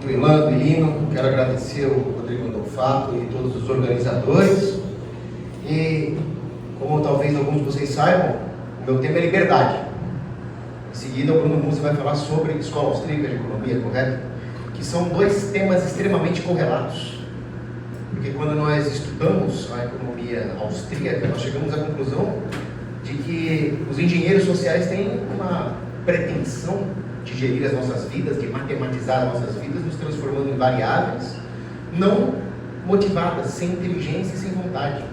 do Ilan, do Lino. Quero agradecer ao Rodrigo Andolfato e todos os organizadores. E, como talvez alguns de vocês saibam, o meu tema é liberdade. Em seguida, o Bruno Musi vai falar sobre Escola Austríaca de Economia, correto? Que são dois temas extremamente correlatos. Porque quando nós estudamos a economia austríaca, nós chegamos à conclusão de que os engenheiros sociais têm uma pretensão de gerir as nossas vidas, de matematizar as nossas vidas, nos transformando em variáveis não motivadas, sem inteligência e sem vontade.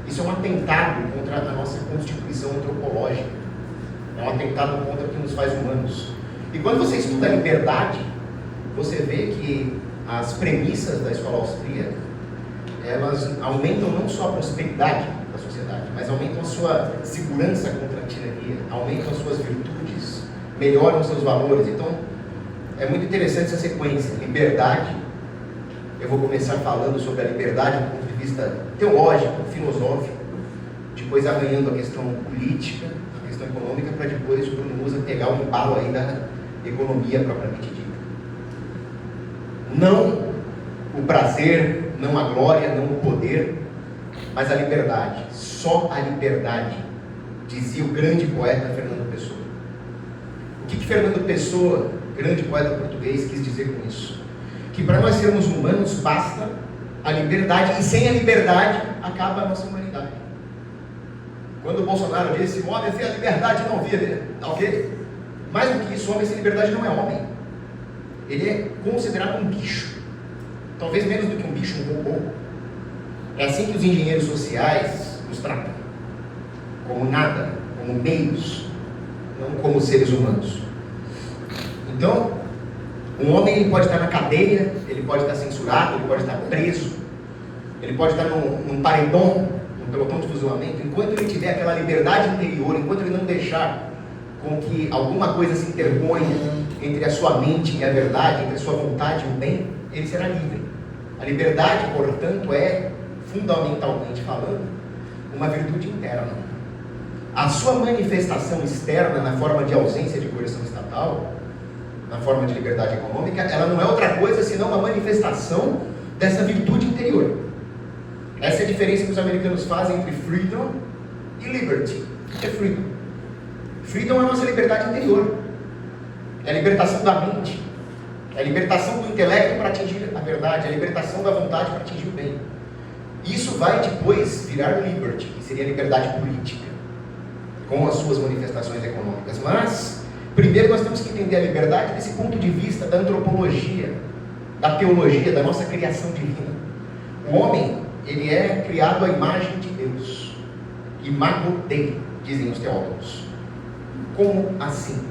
Isso é um atentado contra a nossa constituição antropológica. É um atentado contra o que nos faz humanos. E quando você estuda a liberdade, você vê que as premissas da escola austríaca, elas aumentam não só a prosperidade da sociedade, mas aumentam a sua segurança contra a tirania, aumentam as suas virtudes, melhoram os seus valores. Então, é muito interessante essa sequência. Liberdade, eu vou começar falando sobre a liberdade do ponto de vista teológico, filosófico, depois ganhando a questão política, a questão econômica, para depois o Bruno Musa pegar o embalo aí da economia propriamente dita. Não o prazer, não a glória, não o poder, mas a liberdade. Só a liberdade, dizia o grande poeta Fernando Pessoa. O que Fernando Pessoa, grande poeta português, quis dizer com isso? Que para nós sermos humanos basta a liberdade, e sem a liberdade acaba a nossa humanidade. Quando o Bolsonaro disse: o homem sem a liberdade não vive, ok? Mais do que isso, o homem sem liberdade não é homem. Ele é considerado um bicho. Talvez menos do que um bicho, um robô. É assim que os engenheiros sociais nos tratam. Como nada, como meios, não como seres humanos. Então, um homem ele pode estar na cadeia, ele pode estar censurado, ele pode estar preso, ele pode estar num paredão, num pelotão de fuzilamento, enquanto ele tiver aquela liberdade interior, enquanto ele não deixar com que alguma coisa se interponha entre a sua mente e a verdade, entre a sua vontade e o bem, ele será livre. A liberdade, portanto, é, fundamentalmente falando, uma virtude interna. A sua manifestação externa na forma de ausência de coerção estatal, na forma de liberdade econômica, ela não é outra coisa senão uma manifestação dessa virtude interior. Essa é a diferença que os americanos fazem entre freedom e liberty. O que é freedom? Freedom é a nossa liberdade interior. É a libertação da mente. É a libertação do intelecto para atingir a verdade. É a libertação da vontade para atingir o bem. Isso vai depois virar liberty, que seria a liberdade política, com as suas manifestações econômicas. Mas primeiro nós temos que entender a liberdade desse ponto de vista da antropologia, da teologia, da nossa criação divina. O homem, ele é criado à imagem de Deus. Imago Dei, dizem os teólogos. Como assim?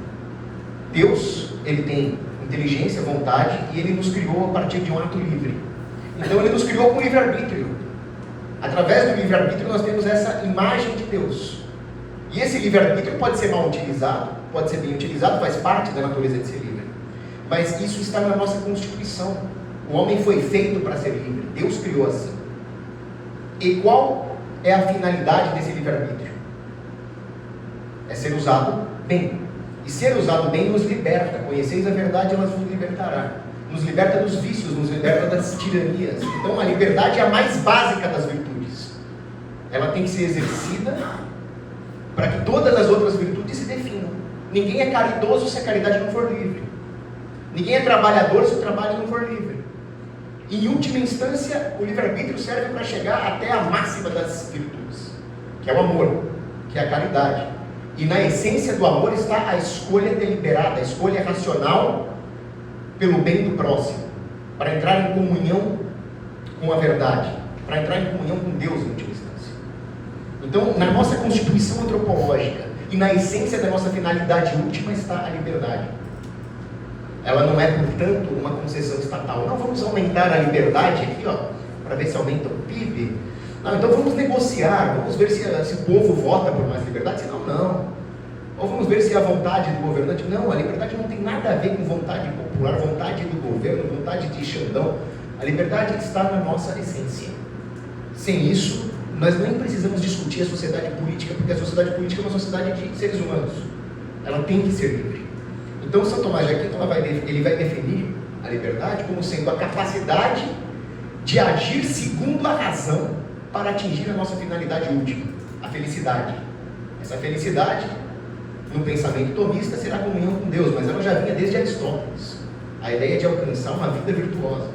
Deus, ele tem inteligência, vontade, e ele nos criou a partir de um ato livre. Então ele nos criou com livre-arbítrio. Através do livre-arbítrio nós temos essa imagem de Deus. E esse livre-arbítrio pode ser mal utilizado, pode ser bem utilizado, faz parte da natureza de ser livre. Mas isso está na nossa Constituição. O homem foi feito para ser livre. Deus criou assim. E qual é a finalidade desse livre-arbítrio? É ser usado bem. E ser usado bem nos liberta. Conheceis a verdade, ela vos libertará. Nos liberta dos vícios, nos liberta das tiranias. Então a liberdade é a mais básica das virtudes. Ela tem que ser exercida para que todas as outras virtudes se definam. Ninguém é caridoso se a caridade não for livre. Ninguém é trabalhador se o trabalho não for livre. Em última instância, o livre-arbítrio serve para chegar até a máxima das virtudes, que é o amor, que é a caridade. E na essência do amor está a escolha deliberada, a escolha racional pelo bem do próximo, para entrar em comunhão com a verdade, para entrar em comunhão com Deus em última instância. Então, na nossa constituição antropológica e na essência da nossa finalidade última está a liberdade. Ela não é, portanto, uma concessão estatal. Não, vamos aumentar a liberdade aqui, para ver se aumenta o PIB. Não, então vamos negociar, vamos ver se o povo vota por mais liberdade. Senão, não. Ou vamos ver se a vontade do governante. Não, a liberdade não tem nada a ver com vontade popular, vontade do governo, vontade de Xandão. A liberdade está na nossa essência. Sem isso, nós nem precisamos discutir a sociedade política, porque a sociedade política é uma sociedade de seres humanos. Ela tem que ser livre. Então, São Tomás de Aquino ele vai definir a liberdade como sendo a capacidade de agir segundo a razão para atingir a nossa finalidade última, a felicidade. Essa felicidade, no pensamento tomista, será a comunhão com Deus, mas ela já vinha desde Aristóteles. A ideia de alcançar uma vida virtuosa.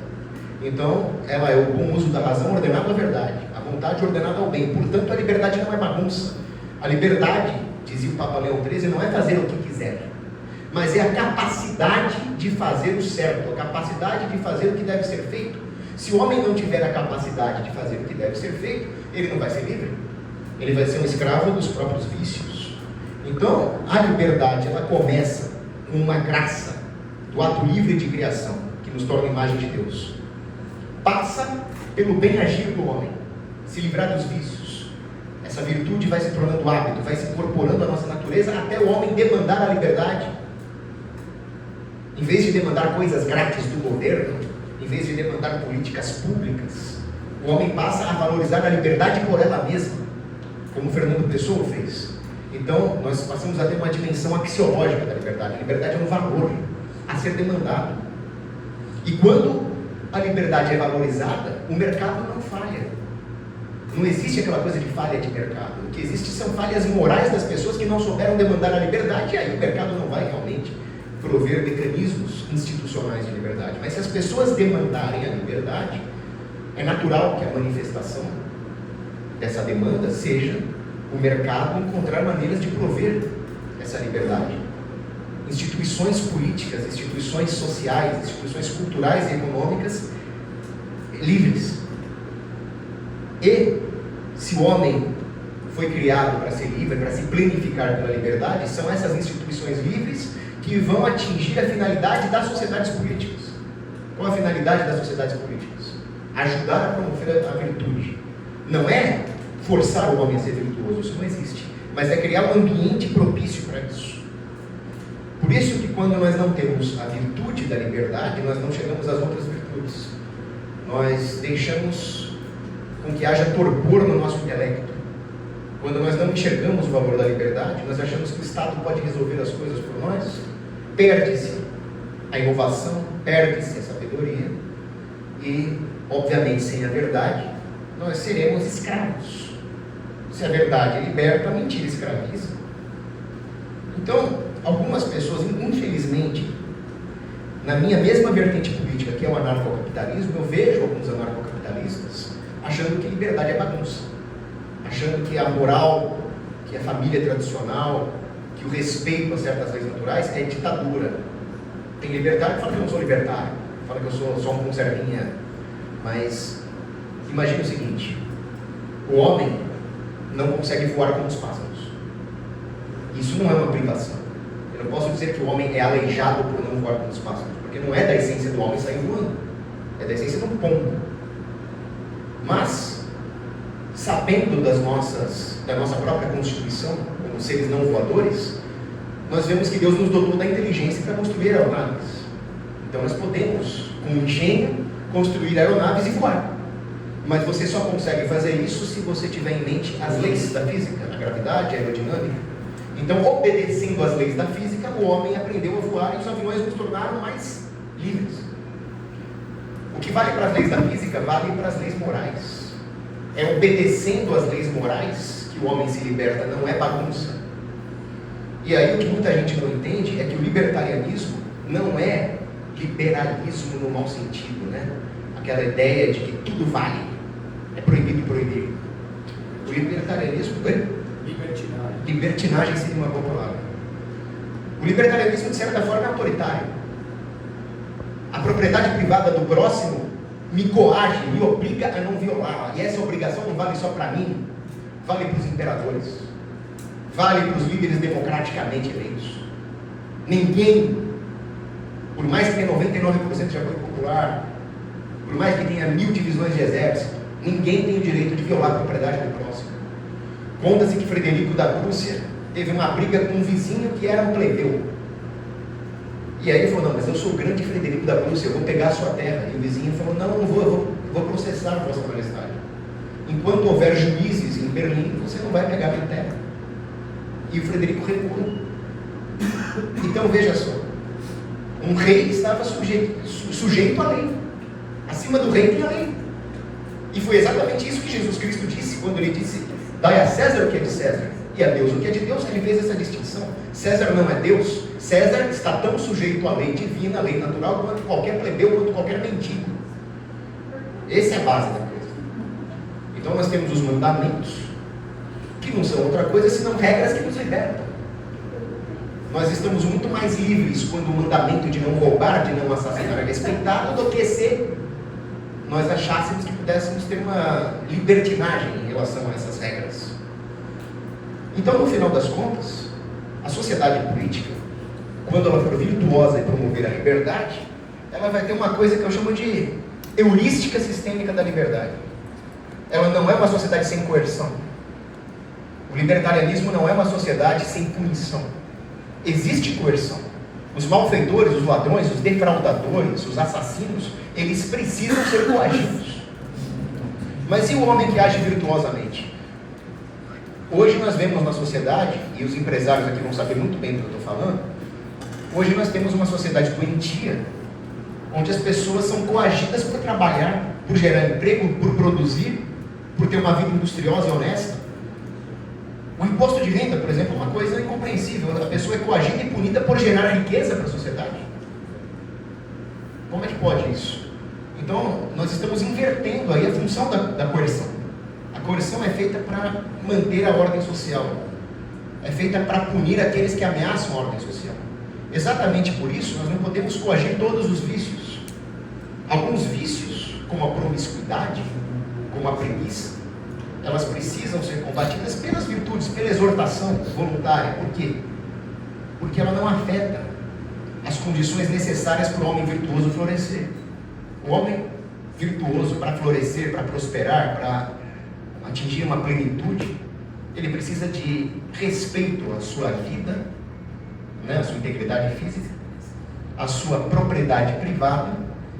Então, ela é o bom uso da razão ordenado à verdade, a vontade ordenada ao bem. Portanto, a liberdade não é bagunça. A liberdade, dizia o Papa Leão XIII, não é fazer o que quiser, mas é a capacidade de fazer o certo, a capacidade de fazer o que deve ser feito. Se o homem não tiver a capacidade de fazer o que deve ser feito, ele não vai ser livre. Ele vai ser um escravo dos próprios vícios. Então, a liberdade, ela começa com uma graça do ato livre de criação, que nos torna a imagem de Deus. Passa pelo bem agir do homem, se livrar dos vícios. Essa virtude vai se tornando hábito, vai se incorporando à nossa natureza, até o homem demandar a liberdade. Em vez de demandar coisas grátis do governo, em vez de demandar políticas públicas, o homem passa a valorizar a liberdade por ela mesma, como Fernando Pessoa fez. Então, nós passamos a ter uma dimensão axiológica da liberdade. A liberdade é um valor a ser demandado. E quando a liberdade é valorizada, o mercado não falha. Não existe aquela coisa de falha de mercado. O que existe são falhas morais das pessoas que não souberam demandar a liberdade, e aí o mercado não vai realmente prover mecanismos institucionais de liberdade. Mas se as pessoas demandarem a liberdade, é natural que a manifestação dessa demanda seja o mercado encontrar maneiras de prover essa liberdade. Instituições políticas, instituições sociais, instituições culturais e econômicas livres. E se o homem foi criado para ser livre, para se planificar pela liberdade, são essas instituições livres que vão atingir a finalidade das sociedades políticas. Qual a finalidade das sociedades políticas? Ajudar a promover a virtude. Não é forçar o homem a ser virtuoso, isso não existe, mas é criar um ambiente propício para isso. Por isso que quando nós não temos a virtude da liberdade, nós não chegamos às outras virtudes. Nós deixamos com que haja torpor no nosso intelecto. Quando nós não enxergamos o valor da liberdade, nós achamos que o Estado pode resolver as coisas por nós, perde-se a inovação, perde-se a sabedoria e, obviamente, sem a verdade, nós seremos escravos. Se a verdade liberta, a mentira escraviza. Então, algumas pessoas, infelizmente, na minha mesma vertente política, que é o anarcocapitalismo, eu vejo alguns anarcocapitalistas achando que liberdade é bagunça, achando que a moral, que a família tradicional, que o respeito a certas leis naturais é ditadura. Tem libertário que fala que eu não sou libertário, fala que eu sou só um conservinha, mas imagine o seguinte: o homem não consegue voar como os pássaros. Isso não é uma privação. Eu não posso dizer que o homem é aleijado por não voar como os pássaros, porque não é da essência do homem sair voando, é da essência do pombo. Mas, sabendo da nossa própria constituição, como seres não voadores, nós vemos que Deus nos dotou da inteligência para construir aeronaves. Então nós podemos, com engenho, construir aeronaves e voar. Mas você só consegue fazer isso se você tiver em mente as leis da física, a gravidade, a aerodinâmica. Então, obedecendo às leis da física, o homem aprendeu a voar e os aviões nos tornaram mais livres. O que vale para as leis da física, vale para as leis morais. É obedecendo às leis morais que o homem se liberta, não é bagunça. E aí o que muita gente não entende é que o libertarianismo não é liberalismo no mau sentido, né? Aquela ideia de que tudo vale, é proibido proibir. O libertarianismo, libertinagem seria uma boa palavra. O libertarianismo, de certa forma, é autoritário. A propriedade privada do próximo me coage, me obriga a não violá-la. E essa obrigação não vale só para mim, vale para os imperadores, vale para os líderes democraticamente eleitos. Ninguém, por mais que tenha 99% de apoio popular, por mais que tenha 1000 divisões de exército, ninguém tem o direito de violar a propriedade do próximo. Conta-se que Frederico da Prússia teve uma briga com um vizinho que era um plebeu. E aí ele falou: não, mas eu sou o grande Frederico da Prússia, eu vou pegar a sua terra. E o vizinho falou: não, eu não vou, eu vou processar a vossa majestade. Enquanto houver juízes em Berlim, você não vai pegar a minha terra. E o Frederico recuou. Então veja só, Um rei estava sujeito à lei. Acima do rei tem a lei. E foi exatamente isso que Jesus Cristo disse quando ele disse: dai a César o que é de César e a Deus o que é de Deus. Ele fez essa distinção. César não é Deus. César está tão sujeito à lei divina, à lei natural, quanto qualquer plebeu, quanto qualquer mendigo. Essa é a base da coisa. Então nós temos os mandamentos, que não são outra coisa senão regras que nos libertam. Nós estamos muito mais livres quando o mandamento de não roubar, de não assassinar é respeitado, do que se nós achássemos que pudéssemos ter uma libertinagem em relação a essas regras. Então, no final das contas, a sociedade política, quando ela for virtuosa e promover a liberdade, ela vai ter uma coisa que eu chamo de heurística sistêmica da liberdade. Ela não é uma sociedade sem coerção. O libertarianismo não é uma sociedade sem punição. Existe coerção. Os malfeitores, os ladrões, os defraudadores, os assassinos, eles precisam ser coagidos. Mas e o homem que age virtuosamente? Hoje nós vemos na sociedade, e os empresários aqui vão saber muito bem do que eu estou falando, hoje nós temos uma sociedade doentia, onde as pessoas são coagidas por trabalhar, por gerar emprego, por produzir, por ter uma vida industriosa e honesta. O imposto de renda, por exemplo, é uma coisa incompreensível. A pessoa é coagida e punida por gerar riqueza para a sociedade. Como é que pode isso? Então, nós estamos invertendo aí a função da coerção. A coerção é feita para manter a ordem social. É feita para punir aqueles que ameaçam a ordem social. Exatamente por isso, nós não podemos coagir todos os vícios. Alguns vícios, como a promiscuidade, como a preguiça, elas precisam ser combatidas pelas virtudes, pela exortação voluntária. Por quê? Porque ela não afeta as condições necessárias para o homem virtuoso florescer. O homem virtuoso, para florescer, para prosperar, para atingir uma plenitude, ele precisa de respeito à sua vida, né, à sua integridade física, à sua propriedade privada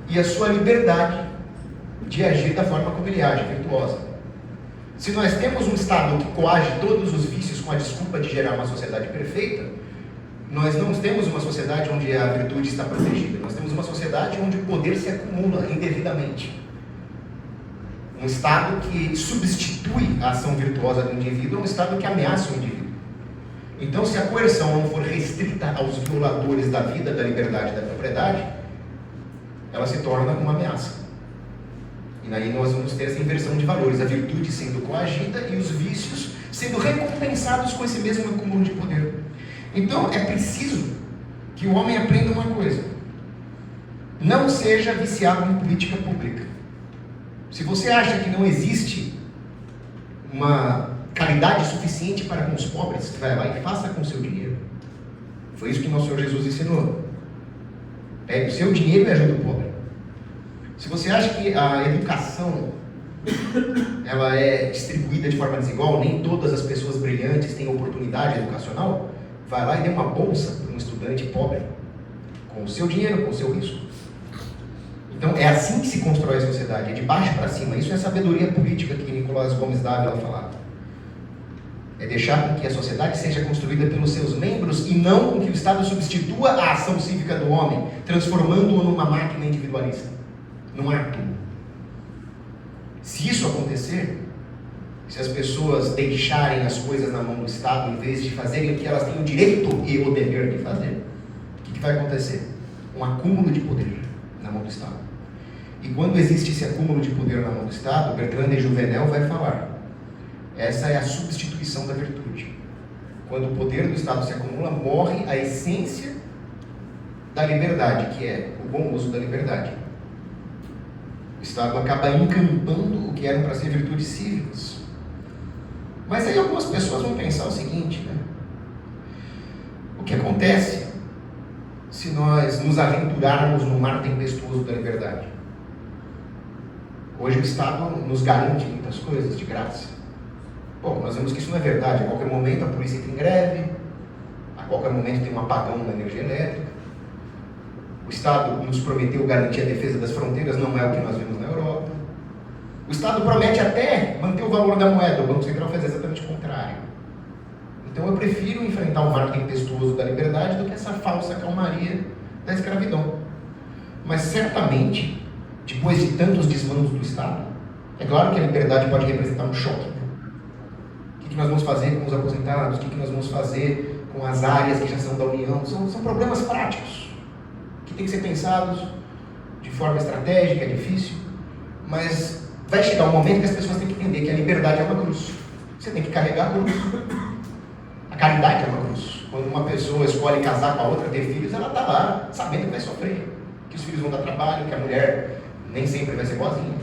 e à sua liberdade de agir da forma como ele age, virtuosa. Se nós temos um Estado que coage todos os vícios com a desculpa de gerar uma sociedade perfeita, nós não temos uma sociedade onde a virtude está protegida. Nós temos uma sociedade onde o poder se acumula indevidamente. Um Estado que substitui a ação virtuosa do indivíduo a um Estado que ameaça o indivíduo. Então, se a coerção não for restrita aos violadores da vida, da liberdade e da propriedade, ela se torna uma ameaça. E aí nós vamos ter essa inversão de valores, a virtude sendo coagida e os vícios sendo recompensados com esse mesmo acúmulo de poder. Então é preciso que o homem aprenda uma coisa: não seja viciado em política pública. Se você acha que não existe uma caridade suficiente para com os pobres, vai lá e faça com o seu dinheiro. Foi isso que nosso Senhor Jesus ensinou. Pegue o seu dinheiro e ajude o pobre. Se você acha que a educação ela é distribuída de forma desigual, nem todas as pessoas brilhantes têm oportunidade educacional, vai lá e dê uma bolsa para um estudante pobre, com o seu dinheiro, com o seu risco. Então é assim que se constrói a sociedade, é de baixo para cima. Isso é a sabedoria política que Nicolás Gomes Dávila falava. É deixar com que a sociedade seja construída pelos seus membros e não com que o Estado substitua a ação cívica do homem, transformando-o numa máquina individualista, num ato. Se isso acontecer, se as pessoas deixarem as coisas na mão do Estado, em vez de fazerem o que elas têm o direito e o dever de fazer, o que vai acontecer? Um acúmulo de poder na mão do Estado. E quando existe esse acúmulo de poder na mão do Estado, Bertrand de Juvenel vai falar: essa é a substituição da virtude. Quando o poder do Estado se acumula, morre a essência da liberdade, que é o bom uso da liberdade. O Estado acaba encampando o que eram para ser virtudes cívicas. Mas aí algumas pessoas vão pensar o seguinte, né? O que acontece se nós nos aventurarmos no mar tempestuoso da liberdade? Hoje o Estado nos garante muitas coisas de graça. Bom, nós vemos que isso não é verdade. A qualquer momento a polícia entra em greve, a qualquer momento tem um apagão na energia elétrica. O Estado nos prometeu garantir a defesa das fronteiras, não é o que nós vemos na Europa. O Estado promete até manter o valor da moeda, o Banco Central faz exatamente o contrário. Então eu prefiro enfrentar o mar tempestuoso da liberdade do que essa falsa calmaria da escravidão. Mas certamente, depois de tantos desmandos do Estado, é claro que a liberdade pode representar um choque. O que nós vamos fazer com os aposentados? O que nós vamos fazer com as áreas que já são da União? São problemas práticos que têm que ser pensados de forma estratégica, é difícil, mas vai chegar um momento que as pessoas têm que entender que a liberdade é uma cruz. Você tem que carregar a cruz. A caridade é uma cruz. Quando uma pessoa escolhe casar com a outra, ter filhos, ela está lá sabendo que vai sofrer, que os filhos vão dar trabalho, que a mulher nem sempre vai ser boazinha.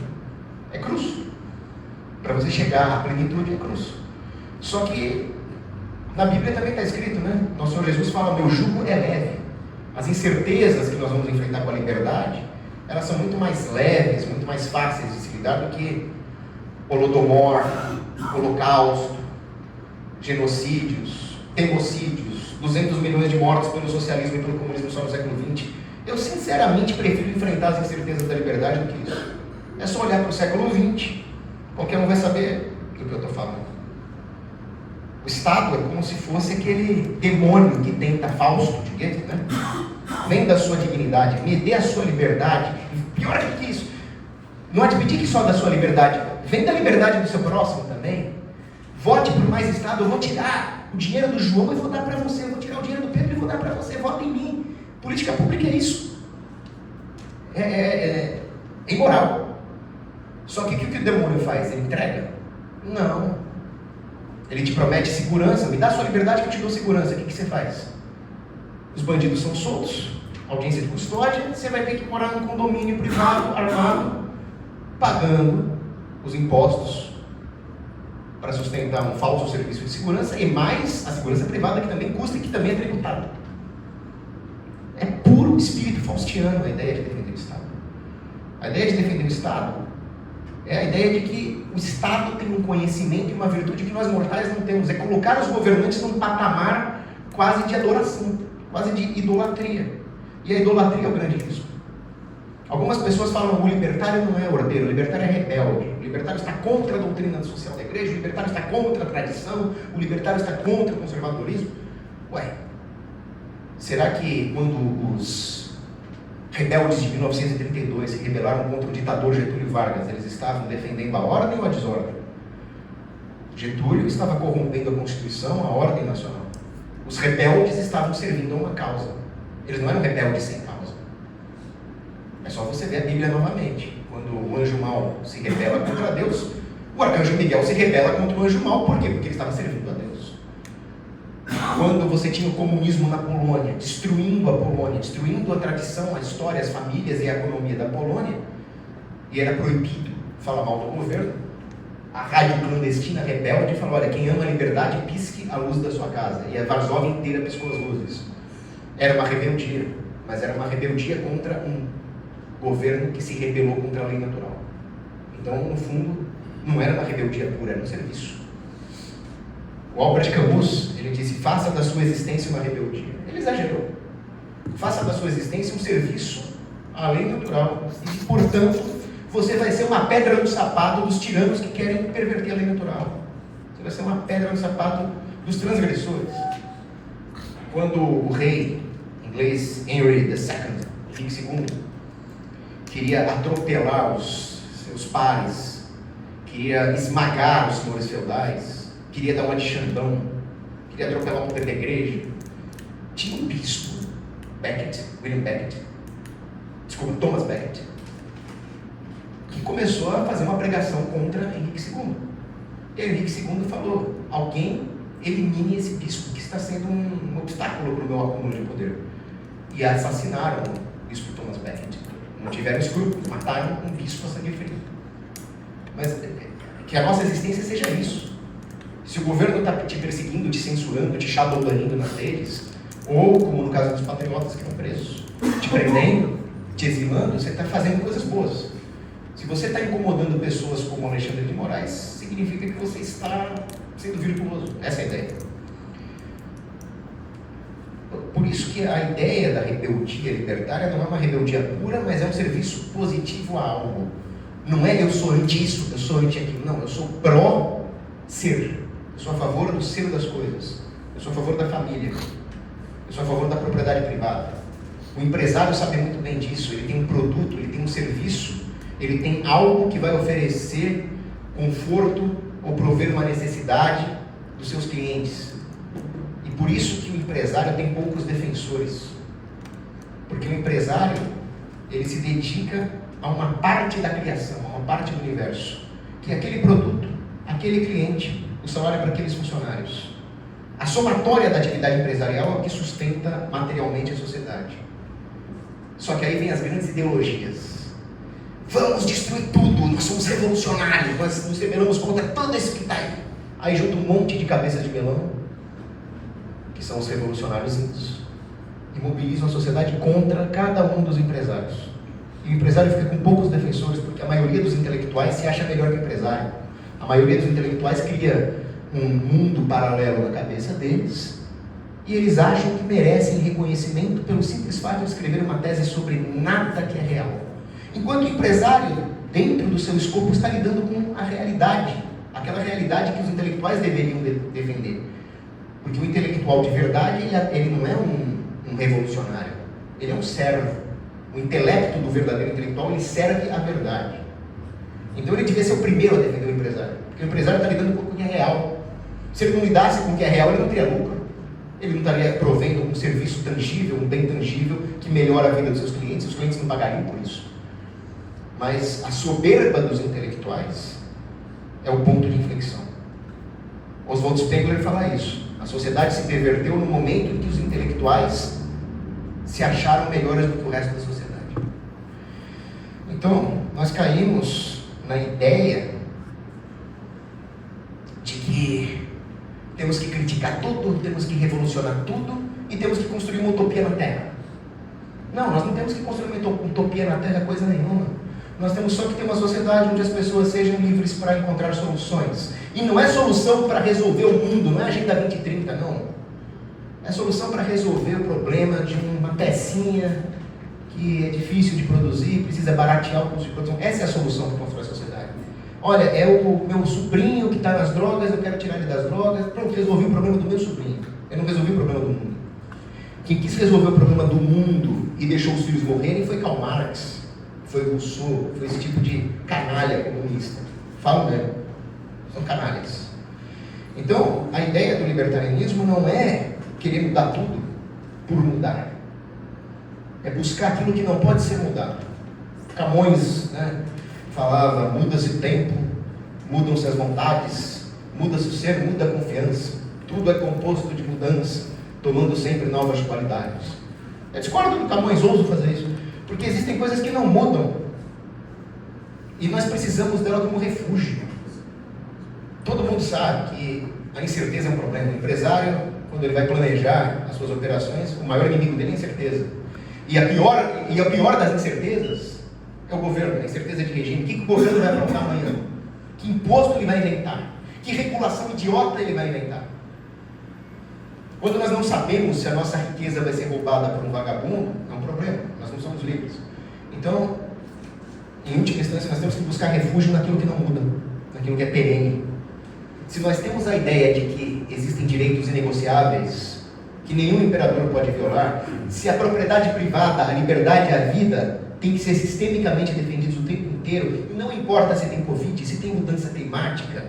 É cruz. Para você chegar à plenitude é cruz. Só que na Bíblia também está escrito, né? Nosso Senhor Jesus fala: meu jugo é leve. As incertezas que nós vamos enfrentar com a liberdade, elas são muito mais leves, muito mais fáceis de se lidar do que Holodomor, Holocausto, genocídios, democídios, 200 milhões de mortos pelo socialismo e pelo comunismo só no século XX. Eu sinceramente prefiro enfrentar as incertezas da liberdade do que isso. É só olhar para o século XX, qualquer um vai saber do que eu estou falando. O Estado é como se fosse aquele demônio que tenta Fausto de Goethe, né? Vem da sua dignidade, me dê a sua liberdade. E pior do que isso, não abdique só da sua liberdade, vem da liberdade do seu próximo também. Vote por mais Estado, eu vou tirar o dinheiro do João e vou dar para você, eu vou tirar o dinheiro do Pedro e vou dar para você, vota em mim. Política pública é isso. É imoral. Só que o que o demônio faz? Ele entrega? Não. Ele te promete segurança, me dá a sua liberdade que eu te dou segurança. O que você faz? Os bandidos são soltos, audiência de custódia, você vai ter que morar num condomínio privado, armado, pagando os impostos para sustentar um falso serviço de segurança e mais a segurança privada que também custa e que também é tributada. É puro espírito faustiano a ideia de defender o Estado. A ideia de defender o Estado é a ideia de que o Estado tem um conhecimento e uma virtude que nós mortais não temos. É colocar os governantes num patamar quase de adoração, quase de idolatria. E a idolatria é o grande risco. Algumas pessoas falam: o libertário não é ordeiro, o libertário é rebelde, o libertário está contra a doutrina social da igreja, o libertário está contra a tradição, o libertário está contra o conservadorismo. Ué, será que quando os rebeldes de 1932 se rebelaram contra o ditador Getúlio Vargas, eles estavam defendendo a ordem ou a desordem? Getúlio estava corrompendo a Constituição, a ordem nacional. Os rebeldes estavam servindo a uma causa. Eles não eram rebeldes sem causa. É só você ver a Bíblia novamente. Quando o anjo mau se rebela contra Deus, o arcanjo Miguel se rebela contra o anjo mau. Por quê? Porque ele estava servindo a Deus. Quando você tinha o comunismo na Polônia, destruindo a Polônia, destruindo a tradição, a história, as famílias e a economia da Polônia, e era proibido falar mal do governo, a rádio clandestina rebelde falou: olha, quem ama a liberdade, pisque a luz da sua casa. E a Varsóvia inteira piscou as luzes. Era uma rebeldia, mas era uma rebeldia contra um governo que se rebelou contra a lei natural. Então, no fundo, não era uma rebeldia pura, era um serviço. O Albert Camus, ele disse: faça da sua existência uma rebeldia. Ele exagerou. Faça da sua existência um serviço à lei natural. E, portanto, você vai ser uma pedra no sapato dos tiranos que querem perverter a lei natural. Você vai ser uma pedra no sapato dos transgressores. Quando o rei inglês Henry II, Henrique II, queria atropelar os seus pares, queria esmagar os senhores feudais, queria dar uma de Xandão, queria atropelar um poder da igreja, tinha um bispo, Thomas Becket, que começou a fazer uma pregação contra Henrique II. E Henrique II falou: alguém elimine esse bispo que está sendo um obstáculo para o meu acúmulo de poder. E assassinaram o bispo Thomas Becket. Não tiveram escrúpulos, mataram um bispo a sangue frio. Mas que a nossa existência seja isso. Se o governo está te perseguindo, te censurando, te shadowbanindo nas redes, ou, como no caso dos patriotas que estão presos, te prendendo, te exilando, você está fazendo coisas boas. Se você está incomodando pessoas como Alexandre de Moraes, significa que você está sendo virtuoso. Essa é a ideia. Por isso que a ideia da rebeldia libertária não é uma rebeldia pura, mas é um serviço positivo a algo. Não é eu sou anti isso, eu sou anti aquilo. Não, eu sou pró-ser. Eu sou a favor do ser das coisas. Eu sou a favor da família. Eu sou a favor da propriedade privada. O empresário sabe muito bem disso. Ele tem um produto, ele tem um serviço, ele tem algo que vai oferecer conforto ou prover uma necessidade dos seus clientes. E por isso que o empresário tem poucos defensores. Porque o empresário, ele se dedica a uma parte da criação, a uma parte do universo, que é aquele produto, aquele cliente, o salário para aqueles funcionários. A somatória da atividade empresarial é o que sustenta materialmente a sociedade. Só que aí vem as grandes ideologias. Vamos destruir tudo, nós somos revolucionários, nós nos rebelamos contra tudo isso que está aí. Aí junta um monte de cabeças de melão, que são os revolucionários índios, e mobilizam a sociedade contra cada um dos empresários. E o empresário fica com poucos defensores, porque a maioria dos intelectuais se acha melhor que o empresário. A maioria dos intelectuais cria um mundo paralelo na cabeça deles, e eles acham que merecem reconhecimento pelo simples fato de escrever uma tese sobre nada que é real. Enquanto o empresário, dentro do seu escopo, está lidando com a realidade, aquela realidade que os intelectuais deveriam defender. Porque o intelectual de verdade, ele não é um revolucionário, ele é um servo. O intelecto do verdadeiro intelectual, ele serve à verdade. Então ele devia ser o primeiro a defender o empresário, porque o empresário está lidando com o que é real. Se ele não lidasse com o que é real, ele não teria lucro. Ele não estaria provendo um serviço tangível, um bem tangível, que melhora a vida dos seus clientes, os clientes não pagariam por isso. Mas a soberba dos intelectuais é o ponto de inflexão. Oswald Spengler fala isso. A sociedade se perverteu no momento em que os intelectuais se acharam melhores do que o resto da sociedade. Então, nós caímos na ideia de que temos que criticar tudo, temos que revolucionar tudo e temos que construir uma utopia na Terra. Não, nós não temos que construir uma utopia na Terra, coisa nenhuma. Nós temos só que ter uma sociedade onde as pessoas sejam livres para encontrar soluções. E não é solução para resolver o mundo, não é Agenda 2030, não. É solução para resolver o problema de uma pecinha que é difícil de produzir, precisa baratear o custo de produção. Essa é a solução para constrói a sociedade. Olha, é o meu sobrinho que está nas drogas, eu quero tirar ele das drogas. Pronto, resolvi o problema do meu sobrinho. Eu não resolvi o problema do mundo. Quem quis resolver o problema do mundo e deixou os filhos morrerem foi Karl Marx, foi Rousseau, foi esse tipo de canalha comunista. Falo mesmo, são canalhas. Então, a ideia do libertarianismo não é querer mudar tudo por mudar. É buscar aquilo que não pode ser mudado. Camões, falava, muda-se o tempo, mudam-se as vontades, muda-se o ser, muda a confiança. Tudo é composto de mudança, tomando sempre novas qualidades. Eu discordo do Camões, ouso fazer isso, porque existem coisas que não mudam, e nós precisamos dela como refúgio. Todo mundo sabe que a incerteza é um problema. O empresário, quando ele vai planejar as suas operações, o maior inimigo dele é a incerteza. E a pior das incertezas é o governo, a incerteza de regime. O que o governo vai aprontar amanhã? Que imposto ele vai inventar? Que regulação idiota ele vai inventar? Quando nós não sabemos se a nossa riqueza vai ser roubada por um vagabundo, é um problema, nós não somos livres. Então, em última instância, nós temos que buscar refúgio naquilo que não muda, naquilo que é perene. Se nós temos a ideia de que existem direitos inegociáveis, que nenhum imperador pode violar, se a propriedade privada, a liberdade e a vida tem que ser sistemicamente defendidos o tempo inteiro, e não importa se tem Covid, se tem mudança climática,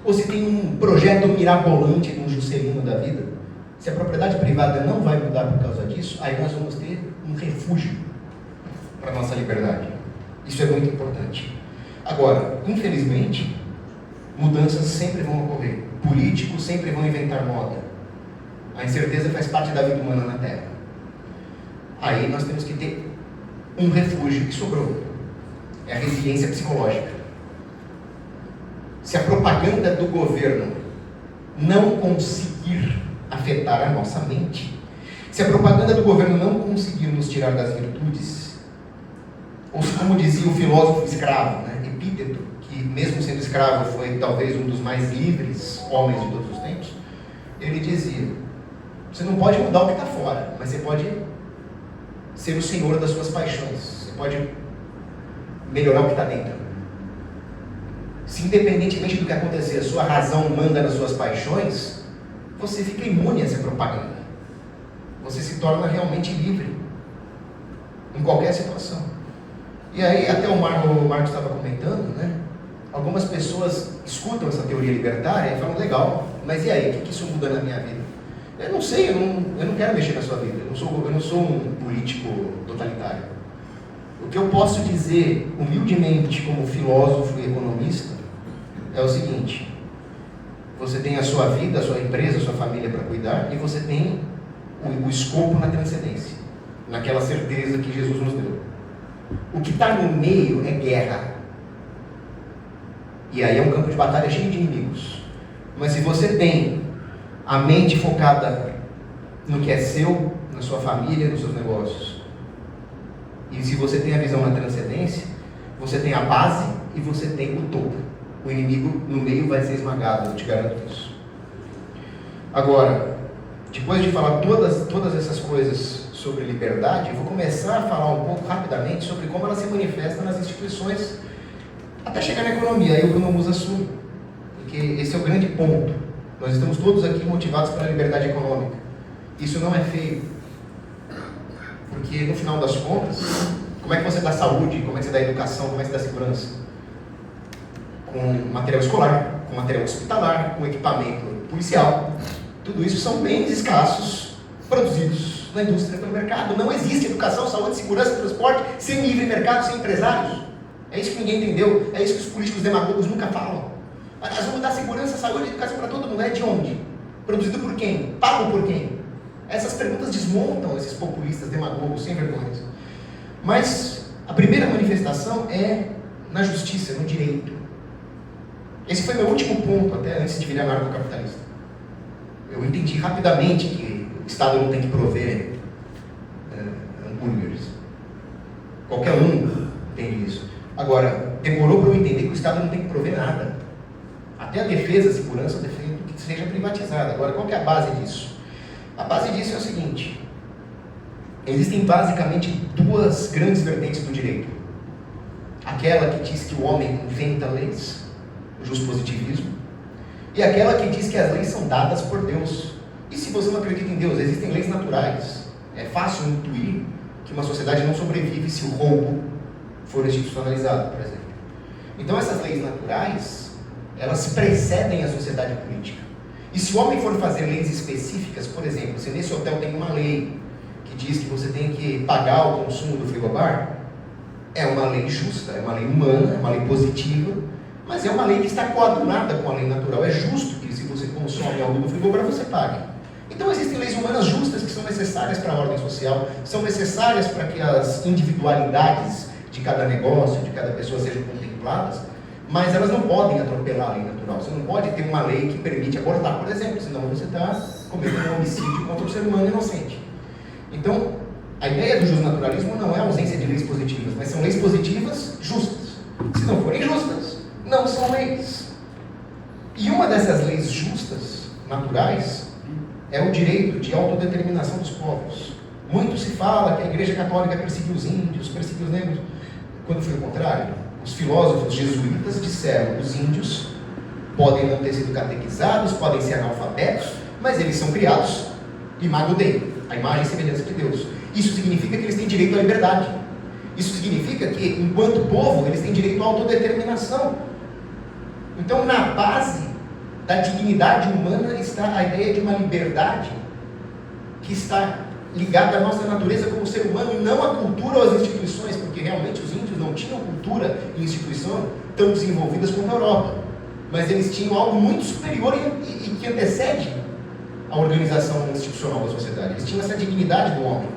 ou se tem um projeto mirabolante de um Juscelino da vida, se a propriedade privada não vai mudar por causa disso, aí nós vamos ter um refúgio para a nossa liberdade. Isso é muito importante. Agora, infelizmente, mudanças sempre vão ocorrer. Políticos sempre vão inventar moda. A incerteza faz parte da vida humana na Terra. Aí nós temos que ter um refúgio que sobrou. É a resiliência psicológica. Se a propaganda do governo não conseguir afetar a nossa mente, se a propaganda do governo não conseguir nos tirar das virtudes, ou se, como dizia o filósofo escravo, Epíteto, que mesmo sendo escravo foi talvez um dos mais livres homens de todos os tempos, ele dizia: você não pode mudar o que está fora, mas você pode ser o senhor das suas paixões, você pode melhorar o que está dentro. Se independentemente do que acontecer, a sua razão manda nas suas paixões, você fica imune a essa propaganda. Você se torna realmente livre. em qualquer situação. E aí, até o Marcos estava comentando, né? Algumas pessoas escutam essa teoria libertária e falam, legal, mas e aí, o que isso muda na minha vida? Eu não sei, eu não quero mexer na sua vida, eu não sou um político totalitário. O que eu posso dizer, humildemente, como filósofo e economista, é o seguinte: você tem a sua vida, a sua empresa, a sua família para cuidar, e você tem o escopo na transcendência, naquela certeza que Jesus nos deu. O que está no meio é guerra. E aí é um campo de batalha cheio de inimigos. Mas se você tem a mente focada no que é seu, na sua família, nos seus negócios, e se você tem a visão na transcendência, você tem a base e você tem o topo. O inimigo no meio vai ser esmagado, eu te garanto isso. Agora, depois de falar todas essas coisas sobre liberdade, eu vou começar a falar um pouco rapidamente sobre como ela se manifesta nas instituições, até chegar na economia. Aí o Economus assume, porque esse é o grande ponto. Nós estamos todos aqui motivados pela liberdade econômica. Isso não é feio, porque no final das contas, como é que você dá saúde, como é que você dá educação, como é que você dá segurança? Com material escolar, com material hospitalar, com equipamento policial. Tudo isso são bens escassos produzidos na indústria pelo mercado. Não existe educação, saúde, segurança e transporte sem livre mercado, sem empresários. É isso que ninguém entendeu, é isso que os políticos demagogos nunca falam. Nós vamos dar segurança, saúde e educação para todo mundo. É de onde? Produzido por quem? Pago por quem? Essas perguntas desmontam esses populistas demagogos sem vergonha. Mas a primeira manifestação é na justiça, no direito. Esse foi meu último ponto, até antes de virar anarcocapitalista. Eu entendi rapidamente que o Estado não tem que prover hambúrgueres. Qualquer um entende isso. Agora, demorou para eu entender que o Estado não tem que prover nada. Até a defesa, a segurança, eu defendo que seja privatizada. Agora, qual que é a base disso? A base disso é o seguinte: existem basicamente duas grandes vertentes do direito. Aquela que diz que o homem inventa leis, o juspositivismo, e aquela que diz que as leis são dadas por Deus. E se você não acredita em Deus, existem leis naturais. É fácil intuir que uma sociedade não sobrevive se o roubo for institucionalizado, por exemplo. Então essas leis naturais, elas precedem a sociedade política. E se o homem for fazer leis específicas, por exemplo, se nesse hotel tem uma lei que diz que você tem que pagar o consumo do frigobar, é uma lei justa, é uma lei humana, é uma lei positiva, mas é uma lei que está coadunada com a lei natural. É justo que se você consome algo do frigobar, você pague. Então existem leis humanas justas que são necessárias para a ordem social, são necessárias para que as individualidades de cada negócio, de cada pessoa sejam contempladas, mas elas não podem atropelar a lei natural. Você não pode ter uma lei que permite abortar, por exemplo, senão você está cometendo um homicídio contra o ser humano inocente. Então, a ideia do justnaturalismo não é a ausência de leis positivas, mas são leis positivas justas. Se não forem justas, não são leis. E uma dessas leis justas, naturais, é o direito de autodeterminação dos povos. Muito se fala que a Igreja Católica perseguiu os índios, perseguiu os negros, quando foi o contrário. Os filósofos jesuítas disseram que os índios podem não ter sido catequizados, podem ser analfabetos, mas eles são criados imago Dei, a imagem e semelhança de Deus. Isso significa que eles têm direito à liberdade. Isso significa que, enquanto povo, eles têm direito à autodeterminação. Então, na base da dignidade humana está a ideia de uma liberdade que está ligada à nossa natureza como ser humano e não à cultura ou às instituições, porque realmente os índios não tinham cultura e instituição tão desenvolvidas como a Europa, mas eles tinham algo muito superior e que antecede a organização institucional da sociedade. Eles tinham essa dignidade do homem.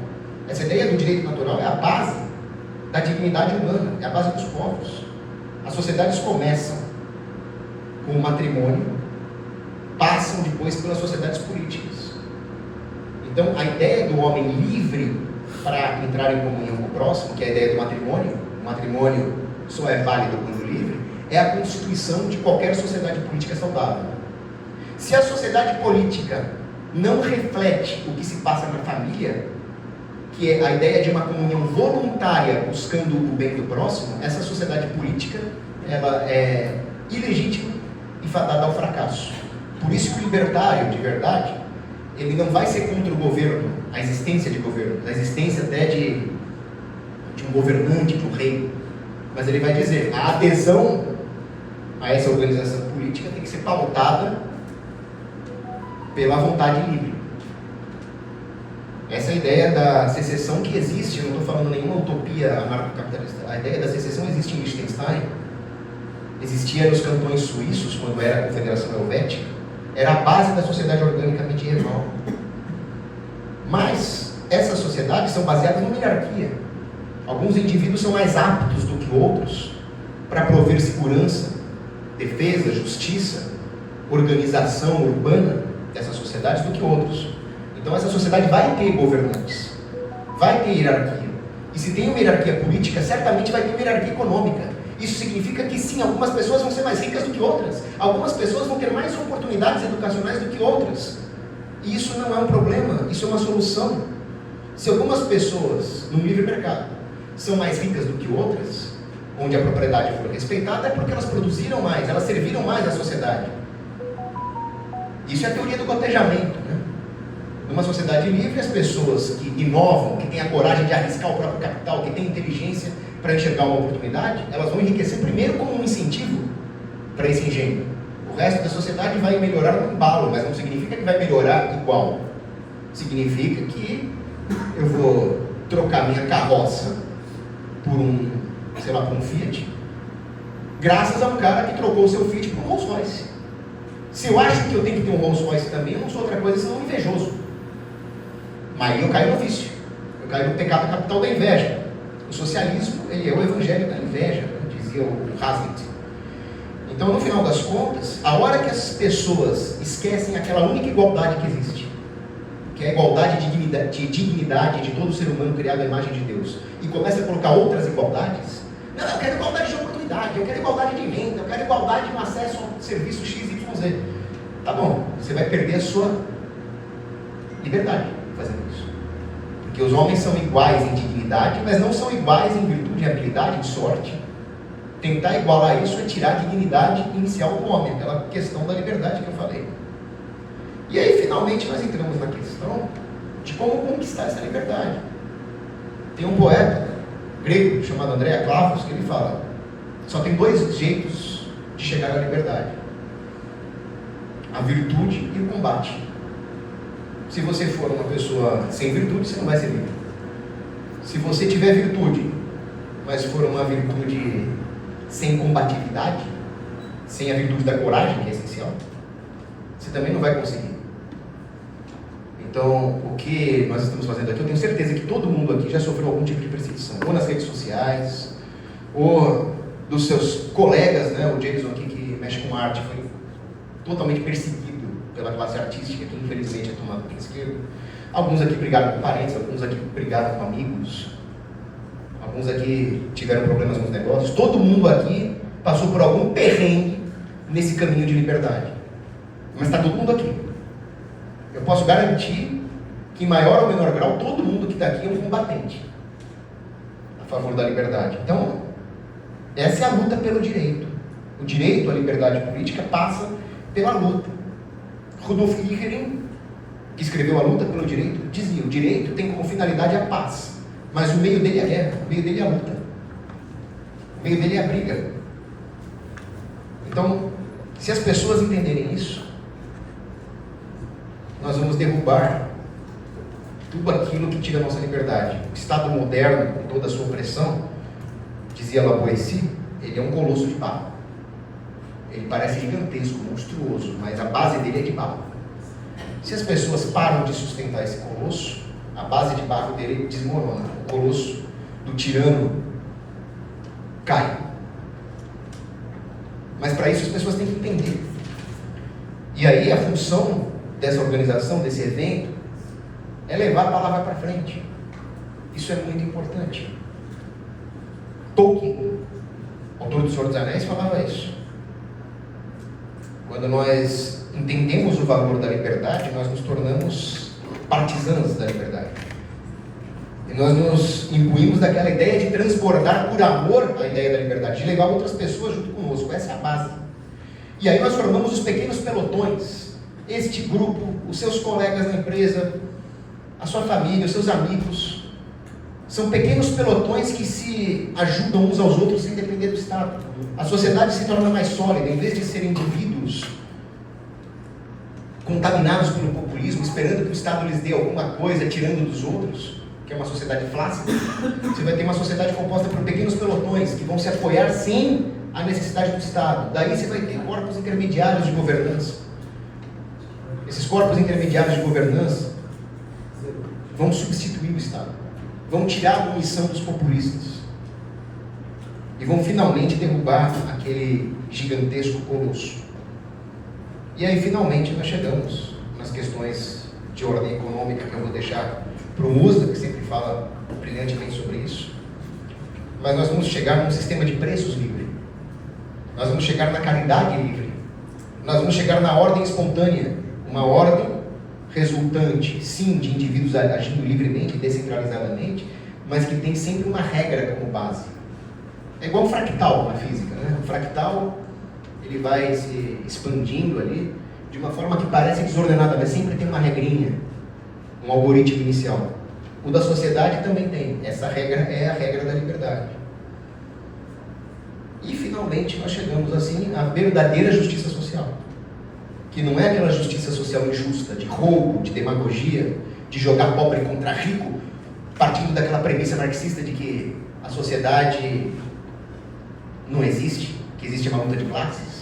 Essa ideia do direito natural é a base da dignidade humana, é a base dos povos. As sociedades começam com o matrimônio, passam depois pelas sociedades políticas. Então, a ideia do homem livre para entrar em comunhão com o próximo, que é a ideia do matrimônio, o matrimônio só é válido quando livre, é a constituição de qualquer sociedade política saudável. Se a sociedade política não reflete o que se passa na família, que é a ideia de uma comunhão voluntária buscando o bem do próximo, essa sociedade política ela é ilegítima e fadada ao fracasso. Por isso que o libertário, de verdade, ele não vai ser contra o governo, a existência de governo, a existência até de de um governante, de um rei. Mas ele vai dizer, a adesão a essa organização política tem que ser pautada pela vontade livre. Essa é a ideia da secessão que existe, eu não estou falando nenhuma utopia anarcocapitalista. A ideia da secessão existe em Liechtenstein, existia nos cantões suíços, quando era a Confederação Helvética, era a base da sociedade orgânica medieval. Mas essas sociedades são baseadas numa hierarquia. Alguns indivíduos são mais aptos do que outros para prover segurança, defesa, justiça, organização urbana dessas sociedades do que outros. Então essa sociedade vai ter governantes, vai ter hierarquia. E se tem uma hierarquia política, certamente vai ter uma hierarquia econômica. Isso significa que sim, algumas pessoas vão ser mais ricas do que outras. Algumas pessoas vão ter mais oportunidades educacionais do que outras. E isso não é um problema, isso é uma solução. Se algumas pessoas, no livre mercado, são mais ricas do que outras, onde a propriedade for respeitada, é porque elas produziram mais, elas serviram mais à sociedade. Isso é a teoria do cotejamento, né? Numa sociedade livre, as pessoas que inovam, que têm a coragem de arriscar o próprio capital, que têm inteligência para enxergar uma oportunidade, elas vão enriquecer primeiro como um incentivo para esse engenho. O resto da sociedade vai melhorar no embalo, mas não significa que vai melhorar igual. Significa que eu vou trocar minha carroça por um Fiat, graças a um cara que trocou o seu Fiat por um Rolls Royce. Se eu acho que eu tenho que ter um Rolls Royce também, eu não sou outra coisa senão um invejoso. Mas aí eu caio no vício, eu caio no pecado capital da inveja. O socialismo, ele é o evangelho da inveja, dizia o Hazlitt. Então, no final das contas, a hora que as pessoas esquecem aquela única igualdade que existe, que é a igualdade de dignidade de todo ser humano criado à imagem de Deus, e começa a colocar outras igualdades, não, eu quero igualdade de oportunidade, eu quero igualdade de renda, eu quero igualdade no acesso ao serviço XYZ. Tá bom, você vai perder a sua liberdade fazendo isso. Porque os homens são iguais em dignidade, mas não são iguais em virtude de habilidade, de sorte. Tentar igualar isso é tirar a dignidade inicial do homem, aquela questão da liberdade que eu falei. E aí, finalmente, nós entramos na questão de como conquistar essa liberdade. Tem um poeta grego chamado Andrea Clavos que ele fala: só tem dois jeitos de chegar à liberdade: a virtude e o combate. Se você for uma pessoa sem virtude, você não vai ser livre. Se você tiver virtude, mas for uma virtude sem combatividade, sem a virtude da coragem, que é essencial, você também não vai conseguir. Então, o que nós estamos fazendo aqui, eu tenho certeza que todo mundo aqui já sofreu algum tipo de perseguição, ou nas redes sociais, ou dos seus colegas, né? O Jason aqui, que mexe com arte, foi totalmente perseguido pela classe artística, que infelizmente é tomada pela esquerda. Alguns aqui brigaram com parentes, alguns aqui brigaram com amigos, alguns aqui tiveram problemas nos negócios. Todo mundo aqui passou por algum perrengue nesse caminho de liberdade. Mas está todo mundo aqui. Eu posso garantir que, em maior ou menor grau, todo mundo que está aqui é um combatente a favor da liberdade. Então, essa é a luta pelo direito. O direito à liberdade política passa pela luta. Rudolf Ihring, que escreveu A Luta pelo Direito, dizia: o direito tem como finalidade a paz, mas o meio dele é a guerra, o meio dele é a luta, o meio dele é a briga. Então, se as pessoas entenderem isso, nós vamos derrubar tudo aquilo que tira a nossa liberdade. O Estado moderno, com toda a sua opressão, dizia Lavoisier, ele é um colosso de barro. Ele parece gigantesco, monstruoso, mas a base dele é de barro. Se as pessoas param de sustentar esse colosso, a base de barro dele desmorona. O colosso do tirano cai. Mas para isso as pessoas têm que entender. E aí a função dessa organização, desse evento, é levar a palavra para frente. Isso é muito importante. Tolkien, autor do Senhor dos Anéis, falava isso. Quando nós entendemos o valor da liberdade, nós nos tornamos partisãos da liberdade. E nós nos imbuímos daquela ideia de transbordar por amor a ideia da liberdade, de levar outras pessoas junto conosco. Essa é a base. E aí nós formamos os pequenos pelotões. Este grupo, os seus colegas na empresa, a sua família, os seus amigos, São pequenos pelotões que se ajudam uns aos outros sem depender do Estado. A sociedade se torna mais sólida, em vez de serem indivíduos contaminados pelo populismo, esperando que o Estado lhes dê alguma coisa, tirando dos outros, que é uma sociedade flácida. Você vai ter uma sociedade composta por pequenos pelotões que vão se apoiar sem a necessidade do Estado. Daí você vai ter corpos intermediários de governança. Esses corpos intermediários de governança vão substituir o Estado, vão tirar a munição dos populistas e vão finalmente derrubar aquele gigantesco colosso. E aí finalmente nós chegamos nas questões de ordem econômica, que eu vou deixar para o Musda, que sempre fala brilhantemente sobre isso. Mas nós vamos chegar num sistema de preços livre, nós vamos chegar na caridade livre, nós vamos chegar na ordem espontânea, uma ordem resultante, sim, de indivíduos agindo livremente, descentralizadamente, mas que tem sempre uma regra como base. É igual um fractal na física, né? O fractal, ele vai se expandindo ali de uma forma que parece desordenada, mas sempre tem uma regrinha, um algoritmo inicial. O da sociedade também tem. Essa regra é a regra da liberdade. E finalmente nós chegamos assim à verdadeira justiça social, que não é aquela justiça social injusta, de roubo, de demagogia, de jogar pobre contra rico, partindo daquela premissa marxista de que a sociedade não existe, que existe uma luta de classes.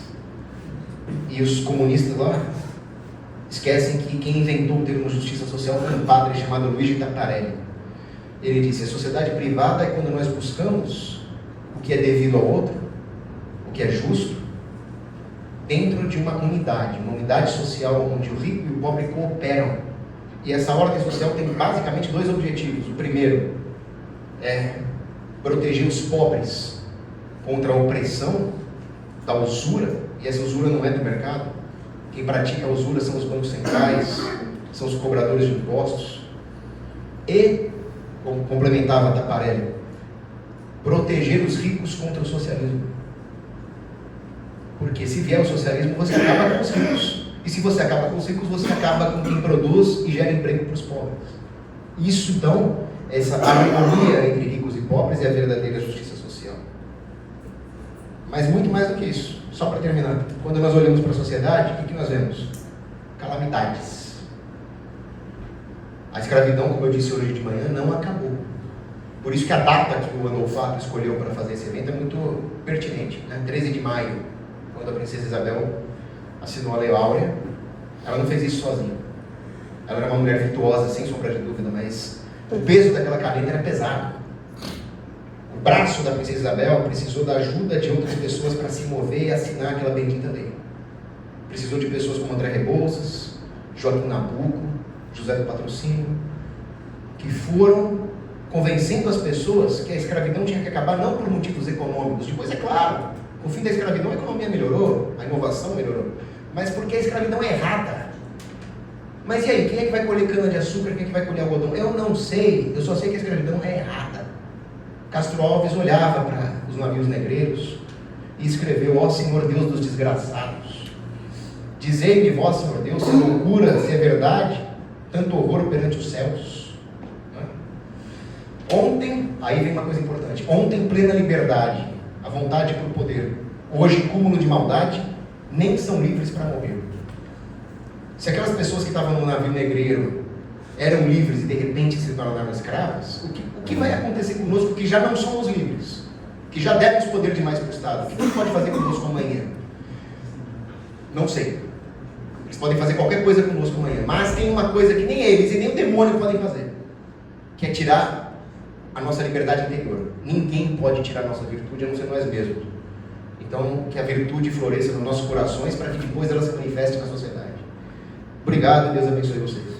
E os comunistas lá esquecem que quem inventou o termo justiça social foi um padre chamado Luigi Tattarelli. Ele disse: a sociedade privada é quando nós buscamos o que é devido ao outro, o que é justo, dentro de uma unidade social onde o rico e o pobre cooperam. E essa ordem social tem basicamente dois objetivos. O primeiro é proteger os pobres contra a opressão da usura, e essa usura não é do mercado. Quem pratica a usura são os bancos centrais, são os cobradores de impostos. E, como complementava Taparelli, proteger os ricos contra o socialismo. Porque se vier o socialismo, você acaba com os ricos. E se você acaba com os ricos, você acaba com quem produz e gera emprego para os pobres. Isso, então, essa harmonia entre ricos e pobres é a verdadeira justiça social. Mas muito mais do que isso. Só para terminar, quando nós olhamos para a sociedade, o que nós vemos? Calamidades. A escravidão, como eu disse hoje de manhã, não acabou. Por isso que a data que o Andolfato escolheu para fazer esse evento é muito pertinente, né? 13 de maio, quando a princesa Isabel assinou a Lei Áurea. Ela não fez isso sozinha. Ela era uma mulher virtuosa, sem sombra de dúvida, mas o peso daquela caneta era pesado. O braço da princesa Isabel precisou da ajuda de outras pessoas para se mover e assinar aquela bendita lei. Precisou de pessoas como André Rebouças, Joaquim Nabuco, José do Patrocínio, que foram convencendo as pessoas que a escravidão tinha que acabar não por motivos econômicos. Depois, é claro, com o fim da escravidão a economia melhorou, a inovação melhorou, mas porque a escravidão é errada. Mas e aí, quem é que vai colher cana-de-açúcar, quem é que vai colher algodão? Eu não sei, eu só sei que a escravidão é errada. Castro Alves olhava para os navios negreiros e escreveu: ó Senhor Deus dos desgraçados, dizei-me vós, Senhor Deus, se é loucura, se é verdade, tanto horror perante os céus. Ontem, aí vem uma coisa importante, ontem plena liberdade, a vontade por poder, hoje cúmulo de maldade, nem são livres para morrer. Se aquelas pessoas que estavam no navio negreiro eram livres e de repente se tornaram escravas, o que vai acontecer conosco que já não somos livres, que já demos poder demais para o Estado? O que Deus pode fazer conosco amanhã? Não sei. Eles podem fazer qualquer coisa conosco amanhã, mas tem uma coisa que nem eles e nem o demônio podem fazer, que é tirar a nossa liberdade interior. Ninguém pode tirar a nossa virtude a não ser nós mesmos. Então, que a virtude floresça nos nossos corações para que depois ela se manifeste na sociedade. Obrigado e Deus abençoe vocês.